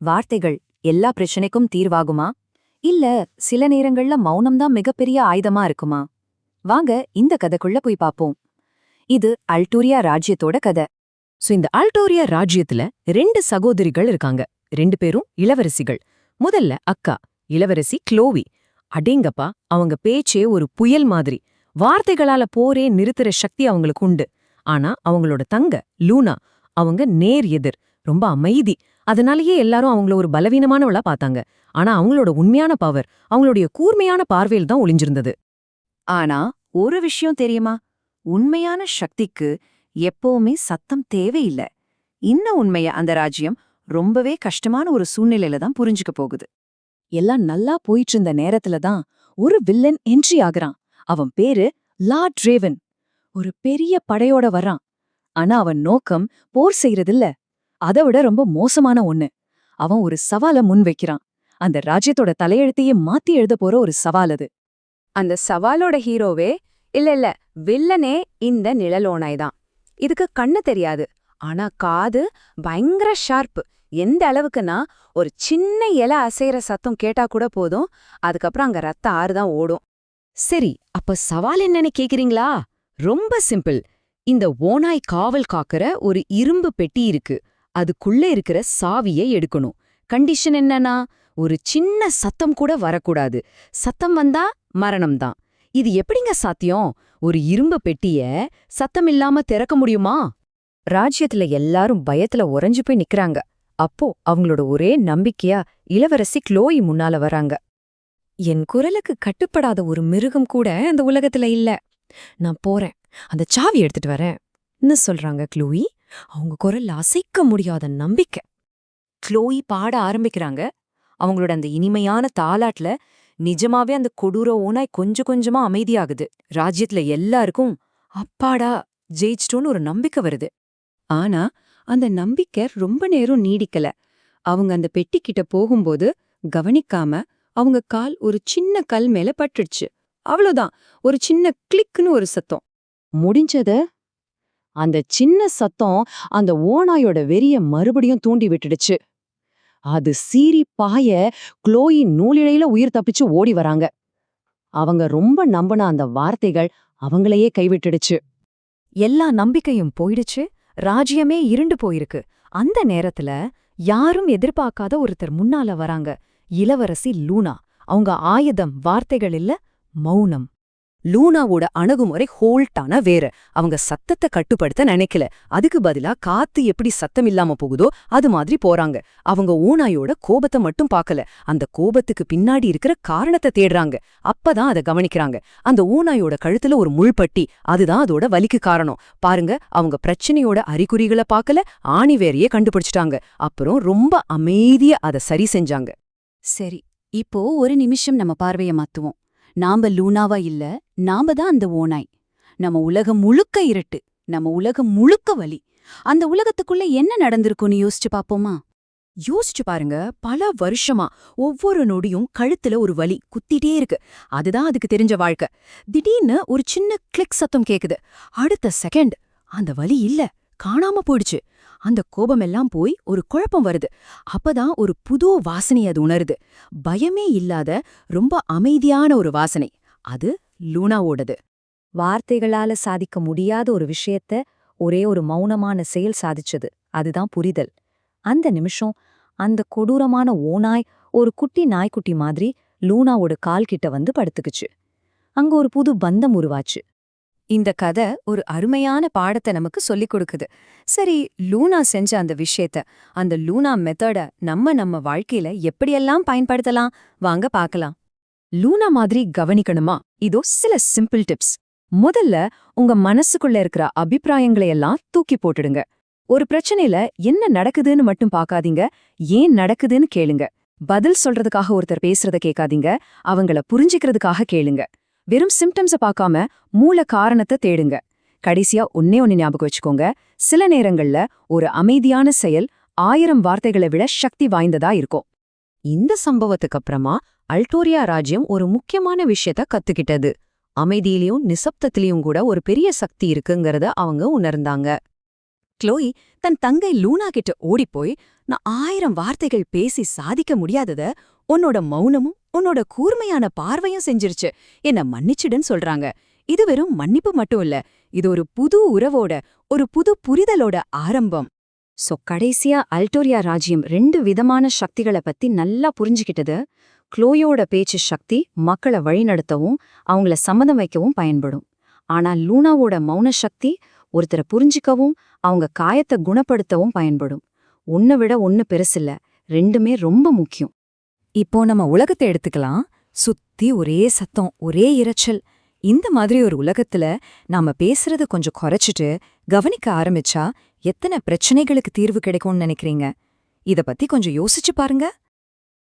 வார்த்தைகள் எல்லா பிரச்சனைக்கும் தீர்வாகுமா? இல்ல சில நேரங்கள்ல மௌனம்தான் மிகப்பெரிய ஆயுதமா இருக்குமா? வாங்க இந்த கதைக்குள்ள போய் பாப்போம். இது அல்டூரியா ராஜ்யத்தோட கதை. இந்த அல்டோரியா ராஜ்யத்துல 2 சகோதரிகள் இருக்காங்க. 2 பேரும் இளவரசிகள். முதல்ல அக்கா இளவரசி க்ளோவி. அடேங்கப்பா, அவங்க பேச்சே ஒரு புயல் மாதிரி. வார்த்தைகளால போரே நிறுத்துற சக்தி அவங்களுக்கு உண்டு. ஆனா அவங்களோட தங்க லூனா, அவங்க நேர் எதிர். ரொம்ப அமைதி. அதனாலேயே எல்லாரும் அவங்கள ஒரு பலவீனமானவளா பார்த்தாங்க. ஆனா அவங்களோட உண்மையான பவர் அவங்களுடைய கூர்மையான பார்வையில் தான் ஒளிஞ்சிருந்தது. ஆனா ஒரு விஷயம் தெரியுமா? உண்மையான சக்திக்கு எப்பவுமே சத்தம் தேவையில்ல. இன்னும் உண்மைய அந்த ராஜ்யம் ரொம்பவே கஷ்டமான ஒரு சூழ்நிலையில தான் புரிஞ்சுக்க போகுது. எல்லாம் நல்லா போயிட்டு இருந்த நேரத்துல தான் ஒரு வில்லன் என்ட்ரி ஆகுறான். அவன் பேரு லார்ட் ட்ரேவன். ஒரு பெரிய படையோட வர்றான். ஆனா அவன் நோக்கம் போர் செய்யறதில்ல. அதை விட ரொம்ப மோசமான ஒண்ணு. அவன் ஒரு சவாலை முன் வைக்கிறான். அந்த ராஜ்யத்தோட தலையெழுத்தையே மாத்தி எழுத போற ஒரு சவால் அது. அந்த சவாலோட ஹீரோவே இல்ல வில்லனே இந்த நிழலோனாய் தான். இதுக்கு கண்ணு தெரியாது, ஆனா காது பயங்கர ஷார்ப்பு. எந்த அளவுக்குன்னா, ஒரு சின்ன இலை அசைற சத்தம் கேட்டா கூட போதும், அதுக்கப்புறம் அங்க ரத்த ஆறுதான் ஓடும். சரி, அப்ப சவால் என்னன்னு கேக்குறீங்களா? ரொம்ப சிம்பிள். இந்த ஓநாய் காவல் காக்கிற ஒரு இரும்பு பெட்டி இருக்கு. அதுக்குள்ள இருக்கிற சாவியை எடுக்கணும். கண்டிஷன் என்னன்னா, ஒரு சின்ன சத்தம் கூட வரக்கூடாது. சத்தம் வந்தா மரணம்தான். இது எப்படிங்க சாத்தியம்? ஒரு இரும்பு பெட்டிய சத்தம் இல்லாம திறக்க முடியுமா? ராஜ்யத்துல எல்லாரும் பயத்துல உறைஞ்சு போய் நிக்கறாங்க. அப்போ அவங்களோட ஒரே நம்பிக்கையா இளவரசி க்ளோயி முன்னால வராங்க. என் குரலுக்கு கட்டுப்படாத ஒரு மிருகம் கூட அந்த உலகத்துல இல்ல. நான் போறேன், அந்த சாவி எடுத்துட்டு வரேன்னு சொல்றாங்க க்ளோயி. அவங்க குரல்ல அசைக்க முடியாத நம்பிக்கை. க்ளோயி பாட ஆரம்பிக்கிறாங்க. அவங்களோட அந்த இனிமையான தாலாட்ல நிஜமாவே அந்த கொடூர ஓனாய் கொஞ்சம் கொஞ்சமா அமைதியாகுது. ராஜ்யத்துல எல்லாருக்கும் அப்பாடா ஜெயிச்சிட்டோன்னு ஒரு நம்பிக்கை வருது. ஆனா அந்த நம்பிக்கை ரொம்ப நேரம் நீடிக்கல. அவங்க அந்த பெட்டி கிட்ட போகும்போது கவனிக்காம அவங்க கால் ஒரு சின்ன கல் மேல பட்டுடுச்சு. அவ்வளவுதான், ஒரு சின்ன கிளிக்னு ஒரு சத்தம். முடிஞ்சது. அந்த சின்ன சத்தம் அந்த ஓநாயோட வெறிய மறுபடியும் தூண்டி விட்டுடுச்சு. அது சீறி பாய க்ளோயி நூலிழையில உயிர் தப்பிச்சு ஓடி வராங்க. அவங்க ரொம்ப நம்பின அந்த வார்த்தைகள் அவங்களையே கைவிட்டுடுச்சு. எல்லா நம்பிக்கையும் போயிடுச்சு. ராஜ்யமே இருண்டு போயிருக்கு. அந்த நேரத்துல யாரும் எதிர்பார்க்காத ஒருத்தர் முன்னால வராங்க. இளவரசி லூனா. அவங்க ஆயுதம் வார்த்தைகள் இல்ல, மௌனம். லூனாவோட அணுகுமுறை ஹோல்ட்டான வேற. அவங்க சத்தத்தை கட்டுப்படுத்த நினைக்கல. அதுக்கு பதிலா காத்து எப்படி சத்தம் இல்லாம போகுதோ அது மாதிரி போறாங்க. அவங்க ஓநாயோட கோபத்தை மட்டும் பார்க்கல, அந்த கோபத்துக்கு பின்னாடி இருக்கிற காரணத்தை தேடுறாங்க. அப்பதான் அதை கவனிக்கிறாங்க. அந்த ஓநாயோட கழுத்துல ஒரு முள்பட்டி, அதுதான் அதோட வலிக்கு காரணம். பாருங்க, அவங்க பிரச்சனையோட அறிகுறிகளை பார்க்கல, ஆணிவேரையே கண்டுபிடிச்சிட்டாங்க. அப்புறம் ரொம்ப அமைதியா அதை சரி செஞ்சாங்க. சரி, இப்போ ஒரு நிமிஷம் நம்ம பார்வைய மாத்துவோம். நாம லூனாவா இல்ல, நாம தான் அந்த ஓநாய். நம்ம உலகம் முழுக்க இருட்டு, நம்ம உலகம் முழுக்க வலி. அந்த உலகத்துக்குள்ள என்ன நடந்திருக்குன்னு யோசிச்சு பாப்போமா? யோசிச்சு பாருங்க. பல வருஷமா ஒவ்வொரு நொடியும் கழுத்துல ஒரு வலி குத்திட்டே இருக்கு. அதுதான் அதுக்கு தெரிஞ்ச வாழ்க்கை. திடீர்னு ஒரு சின்ன கிளிக் சத்தம் கேக்குது. அடுத்த செகண்ட் அந்த வலி இல்ல, காணாம போயிடுச்சு. அந்த கோபமெல்லாம் போய் ஒரு குழப்பம் வருது. அப்பதான் ஒரு புது வாசனை அது உணருது. பயமே இல்லாத ரொம்ப அமைதியான ஒரு வாசனை. அது லூனாவோடது. வார்த்தைகளால சாதிக்க முடியாத ஒரு விஷயத்த ஒரே ஒரு மௌனமான செயல் சாதிச்சது. அதுதான் புரிதல். அந்த நிமிஷம் அந்த கொடூரமான ஓநாய் ஒரு குட்டி நாய்க்குட்டி மாதிரி லூனாவோட கால் கிட்ட வந்து படுத்துக்குச்சு. அங்க ஒரு புது பந்தம் உருவாச்சு. இந்த கதை ஒரு அருமையான பாடத்தை நமக்கு சொல்லிக் கொடுக்குது. சரி, லூனா செஞ்ச அந்த விஷயத்த, அந்த லூனா மெத்தட நம்ம வாழ்க்கையில எப்படியெல்லாம் பயன்படுத்தலாம்? வாங்க பார்க்கலாம். லூனா மாதிரி கவனிக்கணுமா? இதோ சில சிம்பிள் டிப்ஸ். முதல்ல, உங்க மனசுக்குள்ள இருக்கிற அபிப்பிராயங்களை எல்லாம் தூக்கி போட்டுடுங்க. ஒரு பிரச்சனையில என்ன நடக்குதுன்னு மட்டும் பார்க்காதீங்க, ஏன் நடக்குதுன்னு கேளுங்க. பதில் சொல்றதுக்காக ஒருத்தர் பேசுறத கேட்காதீங்க, அவங்கள புரிஞ்சிக்கிறதுக்காக கேளுங்க. வெறும் சிம்டம்ஸ பார்க்காம மூல காரணத்தை தேடுங்க. கடைசியா ஒன்னே ஞாபகம் வச்சுக்கோங்க, சில நேரங்கள்ல ஒரு அமைதியான செயல் 1000 வார்த்தைகளை விட சக்தி வாய்ந்ததா இருக்கும். இந்த சம்பவத்துக்கு அப்புறமா அல்டோரியா ராஜ்யம் ஒரு முக்கியமான விஷயத்த கத்துக்கிட்டது. அமைதியிலையும் நிசப்தத்திலையும் கூட ஒரு பெரிய சக்தி இருக்குங்கிறத அவங்க உணர்ந்தாங்க. க்ளோயி தன் தங்கை லூனா கிட்ட ஓடிப்போய், நான் 1000 வார்த்தைகள் பேசி சாதிக்க முடியாதத உன்னோட மௌனமும் உன்னோட கூர்மையான பார்வையும் செஞ்சிருச்சு. என்ன மன்னிச்சிடுன்னு சொல்றாங்க. இது வெறும் மன்னிப்பு மட்டும் இல்ல, இது ஒரு புது உறவோட, ஒரு புது புரிதலோட ஆரம்பம். சோ கடைசியா அல்டோரியா ராஜ்யம் 2 விதமான சக்திகளை பத்தி நல்லா புரிஞ்சுக்கிட்டது. க்ளோயோட பேச்சு சக்தி மக்களை வழிநடத்தவும் அவங்கள சம்மதம் வைக்கவும் பயன்படும். ஆனா லூனாவோட மௌன சக்தி ஒருத்தரை புரிஞ்சிக்கவும் அவங்க காயத்தை குணப்படுத்தவும் பயன்படும். ஒன்ன விட ஒன்னு பெருசில்ல, ரெண்டுமே ரொம்ப முக்கியம். இப்போ நம்ம உலகத்தை எடுத்துக்கலாம். சுத்தி ஒரே சத்தம், ஒரே இரைச்சல். இந்த மாதிரி ஒரு உலகத்துல நாம பேசுறது கொஞ்சம் குறைச்சிட்டு கவனிக்க ஆரம்பிச்சா எத்தனை பிரச்சனைகளுக்கு தீர்வு கிடைக்கும்னு நினைக்கிறீங்க? இத பத்தி கொஞ்சம் யோசிச்சு பாருங்க.